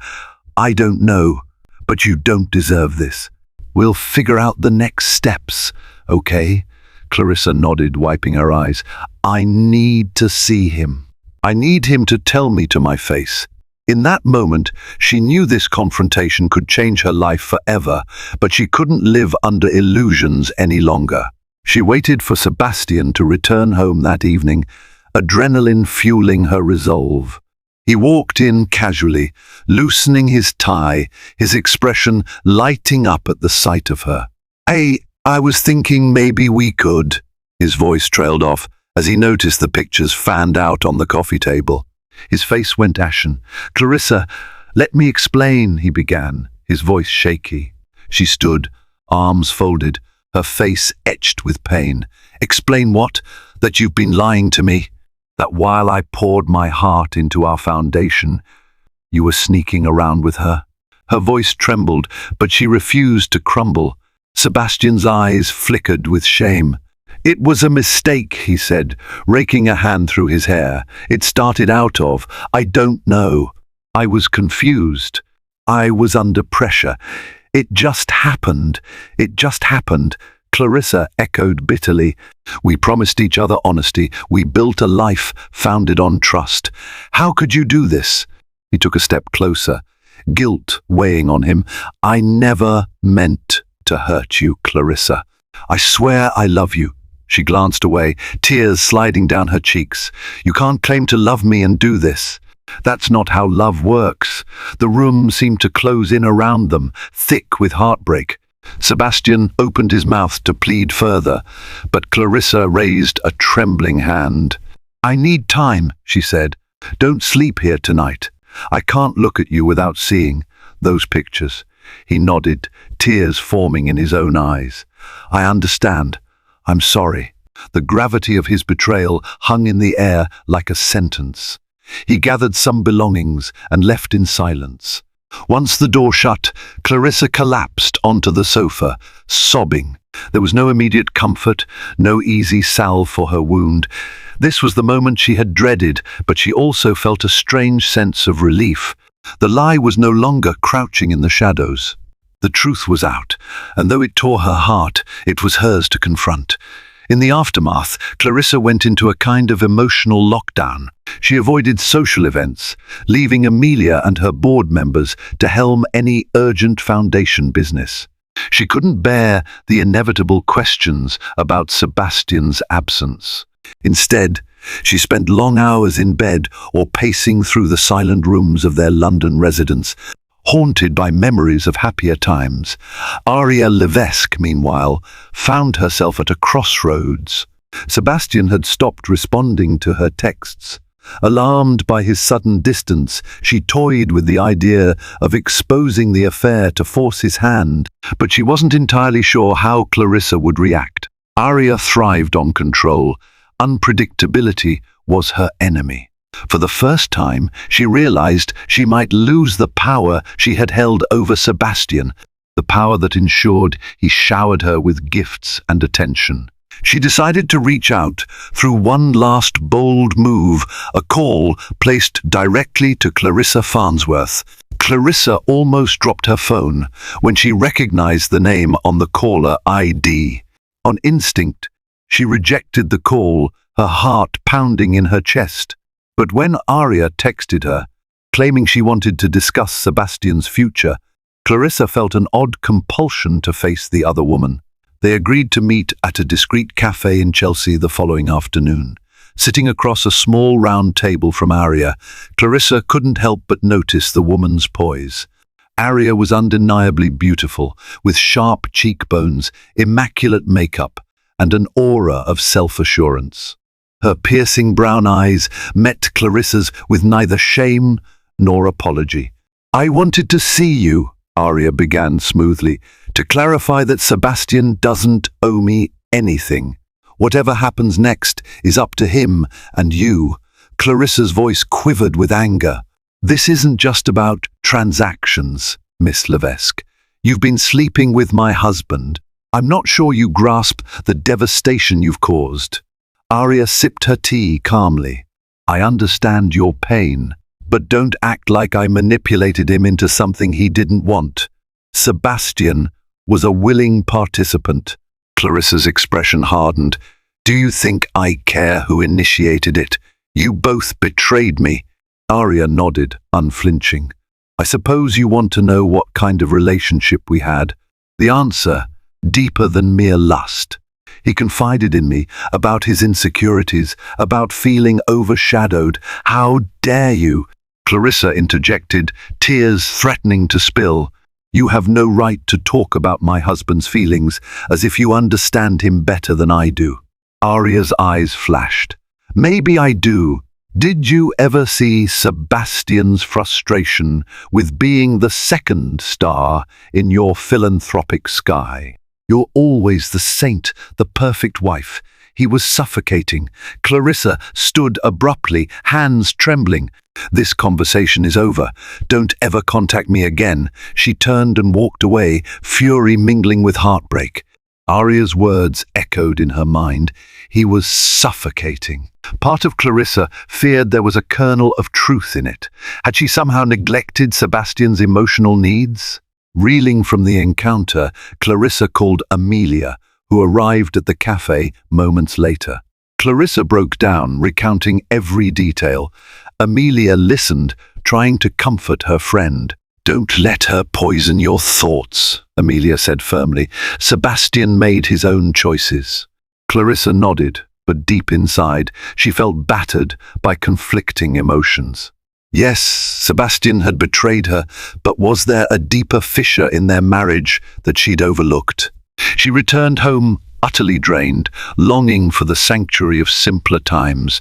I don't know, but you don't deserve this. We'll figure out the next steps, okay? Clarissa nodded, wiping her eyes. I need to see him. I need him to tell me to my face. In that moment, she knew this confrontation could change her life forever, but she couldn't live under illusions any longer. She waited for Sebastian to return home that evening, adrenaline fueling her resolve. He walked in casually, loosening his tie, his expression lighting up at the sight of her. Hey, I was thinking maybe we could. His voice trailed off as he noticed the pictures fanned out on the coffee table. His face went ashen. Clarissa, let me explain, he began, his voice shaky. She stood, arms folded, her face etched with pain. Explain what? That you've been lying to me? That while I poured my heart into our foundation, You were sneaking around with her. Her voice trembled, but she refused to crumble. Sebastian's eyes flickered with shame. It was a mistake, he said, raking a hand through his hair. It started out of, I don't know. I was confused. I was under pressure. It just happened. It just happened. Clarissa echoed bitterly. We promised each other honesty. We built a life founded on trust. How could you do this? He took a step closer, guilt weighing on him. I never meant to hurt you, Clarissa. I swear I love you. She glanced away, tears sliding down her cheeks. You can't claim to love me and do this. That's not how love works. The room seemed to close in around them, thick with heartbreak. Sebastian opened his mouth to plead further, but Clarissa raised a trembling hand. I need time, she said. Don't sleep here tonight. I can't look at you without seeing those pictures. He nodded, tears forming in his own eyes. I understand. I'm sorry. The gravity of his betrayal hung in the air like a sentence. He gathered some belongings and left in silence. Once the door shut, Clarissa collapsed onto the sofa, sobbing. There was no immediate comfort, no easy salve for her wound. This was the moment she had dreaded, but she also felt a strange sense of relief. The lie was no longer crouching in the shadows. The truth was out, and though it tore her heart, it was hers to confront. In the aftermath, Clarissa went into a kind of emotional lockdown. She avoided social events, leaving Amelia and her board members to helm any urgent foundation business. She couldn't bear the inevitable questions about Sebastian's absence. Instead, she spent long hours in bed or pacing through the silent rooms of their London residence, haunted by memories of happier times. Aria Levesque, meanwhile, found herself at a crossroads. Sebastian had stopped responding to her texts. Alarmed by his sudden distance, she toyed with the idea of exposing the affair to force his hand, but she wasn't entirely sure how Clarissa would react. Aria thrived on control. Unpredictability was her enemy. For the first time, she realized she might lose the power she had held over Sebastian, the power that ensured he showered her with gifts and attention. She decided to reach out through one last bold move, a call placed directly to Clarissa Farnsworth. Clarissa almost dropped her phone when she recognized the name on the caller ID. On instinct, she rejected the call, her heart pounding in her chest. But when Aria texted her, claiming she wanted to discuss Sebastian's future, Clarissa felt an odd compulsion to face the other woman. They agreed to meet at a discreet cafe in Chelsea the following afternoon. Sitting across a small round table from Aria, Clarissa couldn't help but notice the woman's poise. Aria was undeniably beautiful, with sharp cheekbones, immaculate makeup, and an aura of self-assurance. Her piercing brown eyes met Clarissa's with neither shame nor apology. I wanted to see you, Aria began smoothly, to clarify that Sebastian doesn't owe me anything. Whatever happens next is up to him and you. Clarissa's voice quivered with anger. This isn't just about transactions, Miss Levesque. You've been sleeping with my husband. I'm not sure you grasp the devastation you've caused. Aria sipped her tea calmly. I understand your pain, but don't act like I manipulated him into something he didn't want. Sebastian was a willing participant. Clarissa's expression hardened. Do you think I care who initiated it? You both betrayed me. Aria nodded, unflinching. I suppose you want to know what kind of relationship we had. The answer, deeper than mere lust. He confided in me about his insecurities, about feeling overshadowed. How dare you? Clarissa interjected, tears threatening to spill. You have no right to talk about my husband's feelings as if you understand him better than I do. Aria's eyes flashed. Maybe I do. Did you ever see Sebastian's frustration with being the second star in your philanthropic sky? You're always the saint, the perfect wife. He was suffocating. Clarissa stood abruptly, hands trembling. "This conversation is over. Don't ever contact me again." She turned and walked away, fury mingling with heartbreak. Aria's words echoed in her mind. He was suffocating. Part of Clarissa feared there was a kernel of truth in it. Had she somehow neglected Sebastian's emotional needs? Reeling from the encounter, Clarissa called Amelia, who arrived at the cafe moments later. Clarissa broke down, recounting every detail. Amelia listened, trying to comfort her friend. "Don't let her poison your thoughts," Amelia said firmly. "Sebastian made his own choices." Clarissa nodded, but deep inside, she felt battered by conflicting emotions. Yes, Sebastian had betrayed her, but was there a deeper fissure in their marriage that she'd overlooked? She returned home utterly drained, longing for the sanctuary of simpler times.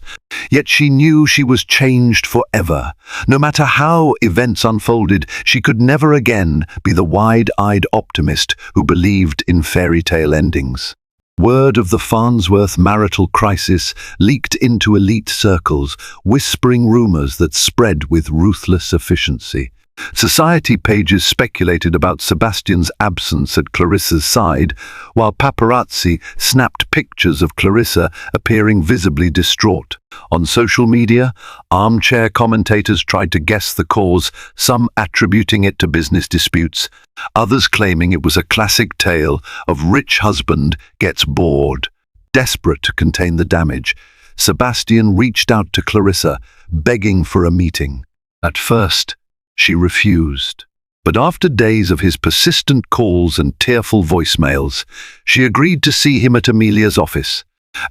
Yet she knew she was changed forever. No matter how events unfolded, she could never again be the wide-eyed optimist who believed in fairy tale endings. Word of the Farnsworth marital crisis leaked into elite circles, whispering rumors that spread with ruthless efficiency. Society pages speculated about Sebastian's absence at Clarissa's side, while paparazzi snapped pictures of Clarissa appearing visibly distraught. On social media, armchair commentators tried to guess the cause, some attributing it to business disputes, others claiming it was a classic tale of rich husband gets bored. Desperate to contain the damage, Sebastian reached out to Clarissa, begging for a meeting. At first, she refused. But after days of his persistent calls and tearful voicemails, she agreed to see him at Amelia's office,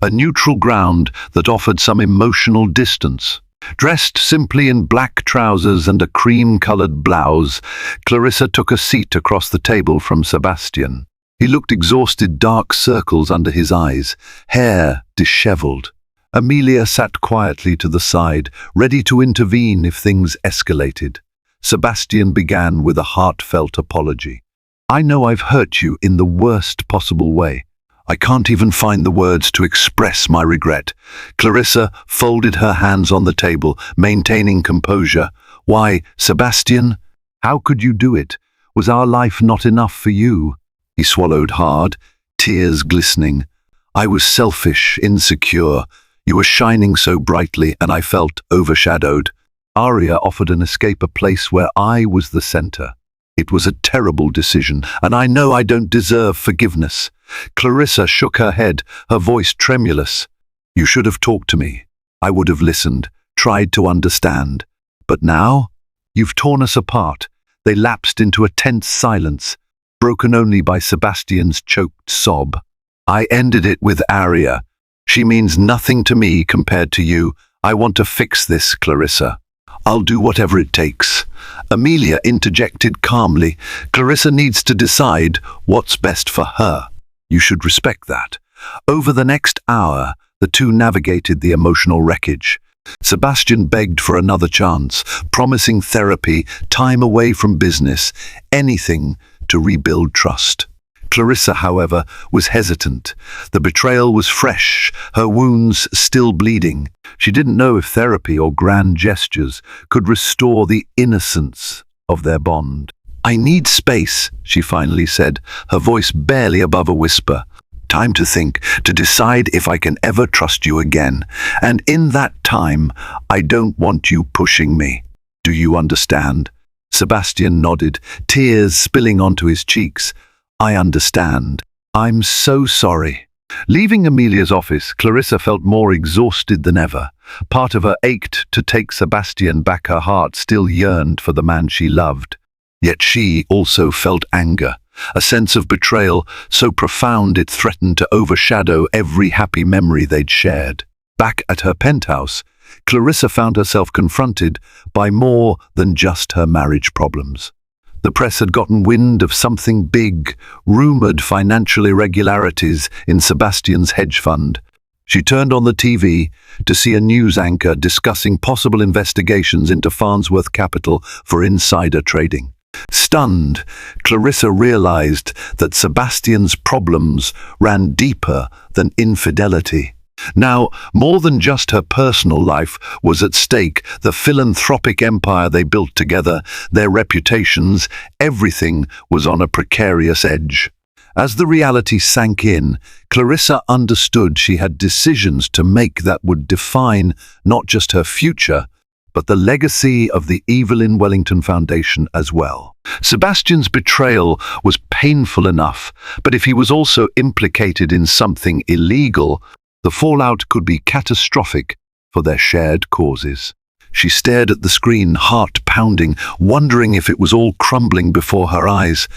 a neutral ground that offered some emotional distance. Dressed simply in black trousers and a cream-colored blouse, Clarissa took a seat across the table from Sebastian. He looked exhausted, dark circles under his eyes, hair disheveled. Amelia sat quietly to the side, ready to intervene if things escalated. Sebastian began with a heartfelt apology. "I know I've hurt you in the worst possible way. I can't even find the words to express my regret." Clarissa folded her hands on the table, maintaining composure. "Why, Sebastian? How could you do it? Was our life not enough for you?" He swallowed hard, tears glistening. "I was selfish, insecure. You were shining so brightly, and I felt overshadowed. Aria offered an escape, a place where I was the center. It was a terrible decision, and I know I don't deserve forgiveness." Clarissa shook her head, her voice tremulous. "You should have talked to me. I would have listened, tried to understand. But now, you've torn us apart." They lapsed into a tense silence, broken only by Sebastian's choked sob. "I ended it with Aria. She means nothing to me compared to you. I want to fix this, Clarissa. I'll do whatever it takes." Amelia interjected calmly. "Clarissa needs to decide what's best for her. You should respect that." Over the next hour, the two navigated the emotional wreckage. Sebastian begged for another chance, promising therapy, time away from business, anything to rebuild trust. Clarissa, however, was hesitant. The betrayal was fresh, her wounds still bleeding. She didn't know if therapy or grand gestures could restore the innocence of their bond. "I need space," she finally said, her voice barely above a whisper. "Time to think, to decide if I can ever trust you again. And in that time, I don't want you pushing me. Do you understand?" Sebastian nodded, tears spilling onto his cheeks. "I understand. I'm so sorry." Leaving Amelia's office, Clarissa felt more exhausted than ever. Part of her ached to take Sebastian back. Her heart still yearned for the man she loved. Yet she also felt anger, a sense of betrayal so profound it threatened to overshadow every happy memory they'd shared. Back at her penthouse, Clarissa found herself confronted by more than just her marriage problems. The press had gotten wind of something big, rumored financial irregularities in Sebastian's hedge fund. She turned on the TV to see a news anchor discussing possible investigations into Farnsworth Capital for insider trading. Stunned, Clarissa realized that Sebastian's problems ran deeper than infidelity. Now, more than just her personal life was at stake, the philanthropic empire they built together, their reputations, everything was on a precarious edge. As the reality sank in, Clarissa understood she had decisions to make that would define not just her future, but the legacy of the Evelyn Wellington Foundation as well. Sebastian's betrayal was painful enough, but if he was also implicated in something illegal, the fallout could be catastrophic for their shared causes. She stared at the screen, heart pounding, wondering if it was all crumbling before her eyes.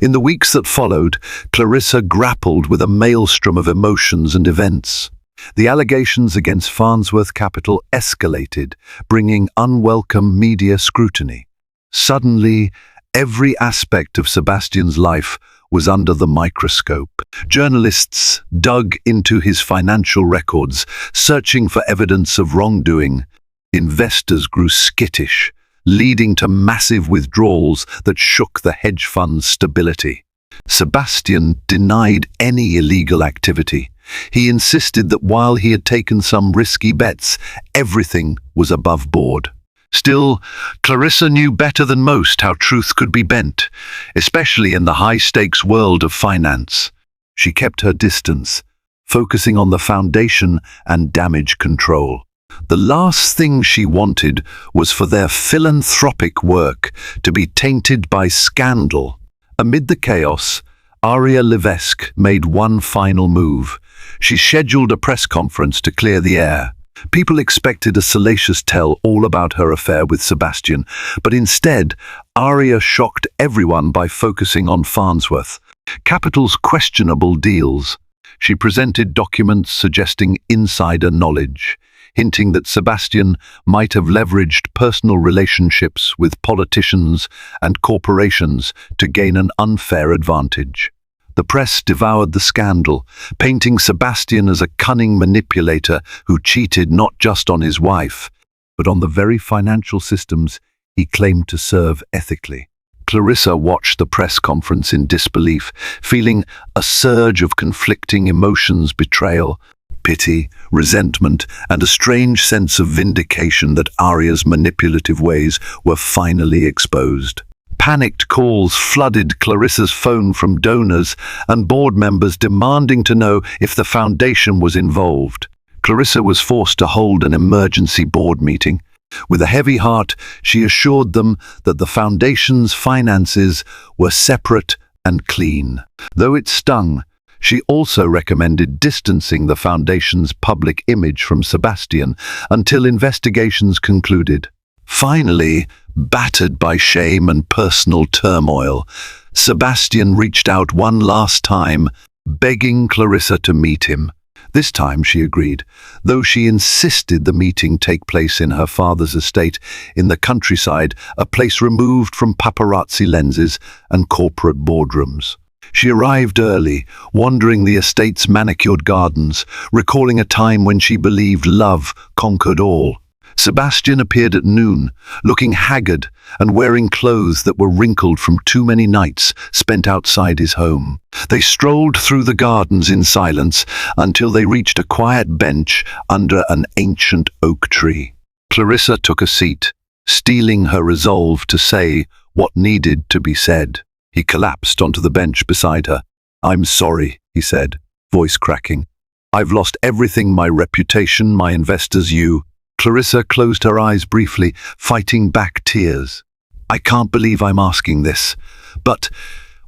In the weeks that followed, Clarissa grappled with a maelstrom of emotions and events. The allegations against Farnsworth Capital escalated, bringing unwelcome media scrutiny. Suddenly, every aspect of Sebastian's life was under the microscope. Journalists dug into his financial records, searching for evidence of wrongdoing. Investors grew skittish, leading to massive withdrawals that shook the hedge fund's stability. Sebastian denied any illegal activity. He insisted that while he had taken some risky bets, everything was above board. Still, Clarissa knew better than most how truth could be bent, especially in the high-stakes world of finance. She kept her distance, focusing on the foundation and damage control. The last thing she wanted was for their philanthropic work to be tainted by scandal. Amid the chaos, Aria Levesque made one final move. She scheduled a press conference to clear the air. People expected a salacious tale all about her affair with Sebastian, but instead, Aria shocked everyone by focusing on Farnsworth Capital's questionable deals. She presented documents suggesting insider knowledge, hinting that Sebastian might have leveraged personal relationships with politicians and corporations to gain an unfair advantage. The press devoured the scandal, painting Sebastian as a cunning manipulator who cheated not just on his wife, but on the very financial systems he claimed to serve ethically. Clarissa watched the press conference in disbelief, feeling a surge of conflicting emotions: betrayal, pity, resentment, and a strange sense of vindication that Aria's manipulative ways were finally exposed. Panicked calls flooded Clarissa's phone from donors and board members demanding to know if the foundation was involved. Clarissa was forced to hold an emergency board meeting. With a heavy heart, she assured them that the foundation's finances were separate and clean. Though it stung, she also recommended distancing the foundation's public image from Sebastian until investigations concluded. Finally, battered by shame and personal turmoil, Sebastian reached out one last time, begging Clarissa to meet him. This time she agreed, though she insisted the meeting take place in her father's estate in the countryside, a place removed from paparazzi lenses and corporate boardrooms. She arrived early, wandering the estate's manicured gardens, recalling a time when she believed love conquered all. Sebastian appeared at noon, looking haggard and wearing clothes that were wrinkled from too many nights spent outside his home. They strolled through the gardens in silence until they reached a quiet bench under an ancient oak tree. Clarissa took a seat, steeling her resolve to say what needed to be said. He collapsed onto the bench beside her. "I'm sorry," he said, voice cracking. "I've lost everything: my reputation, my investors, you." Clarissa closed her eyes briefly, fighting back tears. "I can't believe I'm asking this. But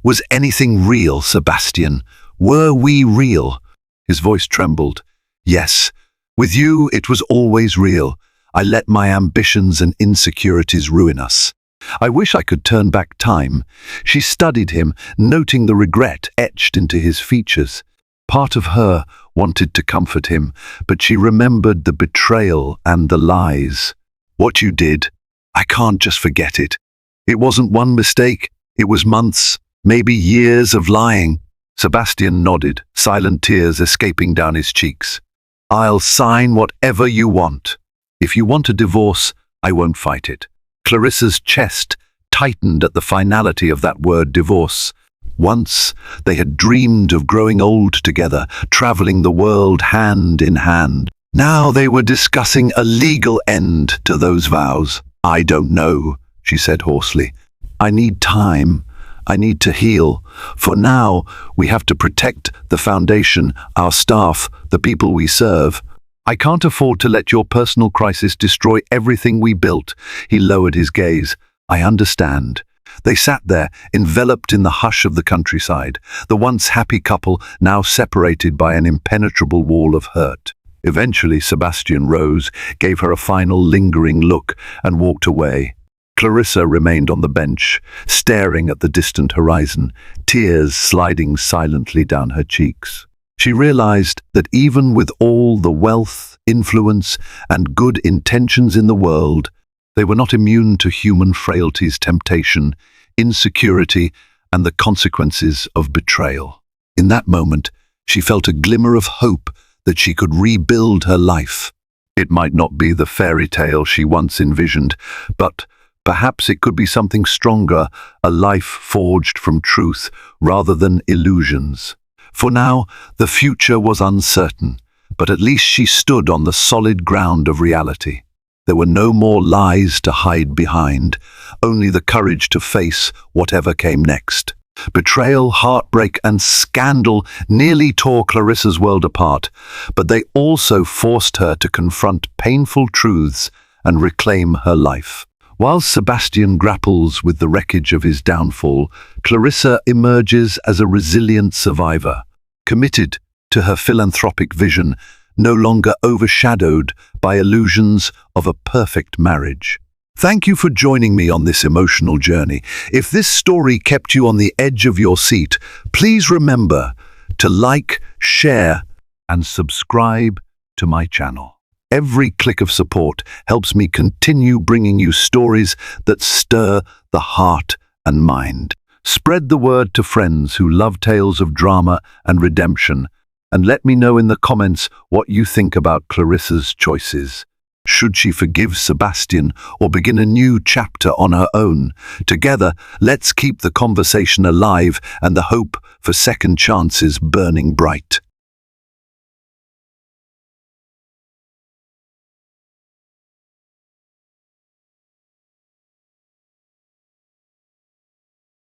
was anything real, Sebastian? Were we real?" His voice trembled. "Yes. With you, it was always real. I let my ambitions and insecurities ruin us. I wish I could turn back time." She studied him, noting the regret etched into his features. Part of her wanted to comfort him, but she remembered the betrayal and the lies. "What you did, I can't just forget it. It wasn't one mistake. It was months, maybe years of lying." Sebastian nodded, silent tears escaping down his cheeks. "I'll sign whatever you want. If you want a divorce, I won't fight it." Clarissa's chest tightened at the finality of that word divorce. Once they had dreamed of growing old together, traveling the world hand in hand. Now they were discussing a legal end to those vows. "I don't know," she said hoarsely. "I need time. I need to heal. For now, we have to protect the foundation, our staff, the people we serve. I can't afford to let your personal crisis destroy everything we built." He lowered his gaze. "I understand." They sat there, enveloped in the hush of the countryside, the once happy couple now separated by an impenetrable wall of hurt. Eventually, Sebastian rose, gave her a final lingering look, and walked away. Clarissa remained on the bench, staring at the distant horizon, tears sliding silently down her cheeks. She realized that even with all the wealth, influence, and good intentions in the world, they were not immune to human frailties, temptation, insecurity, and the consequences of betrayal. In that moment, she felt a glimmer of hope that she could rebuild her life. It might not be the fairy tale she once envisioned, but perhaps it could be something stronger, a life forged from truth rather than illusions. For now, the future was uncertain, but at least she stood on the solid ground of reality. There were no more lies to hide behind, only the courage to face whatever came next. Betrayal, heartbreak, and scandal nearly tore Clarissa's world apart, but they also forced her to confront painful truths and reclaim her life. While Sebastian grapples with the wreckage of his downfall, Clarissa emerges as a resilient survivor, committed to her philanthropic vision, no longer overshadowed by illusions of a perfect marriage. Thank you for joining me on this emotional journey. If this story kept you on the edge of your seat, please remember to like, share, and subscribe to my channel. Every click of support helps me continue bringing you stories that stir the heart and mind. Spread the word to friends who love tales of drama and redemption, and let me know in the comments what you think about Clarissa's choices. Should she forgive Sebastian or begin a new chapter on her own? Together, let's keep the conversation alive and the hope for second chances burning bright.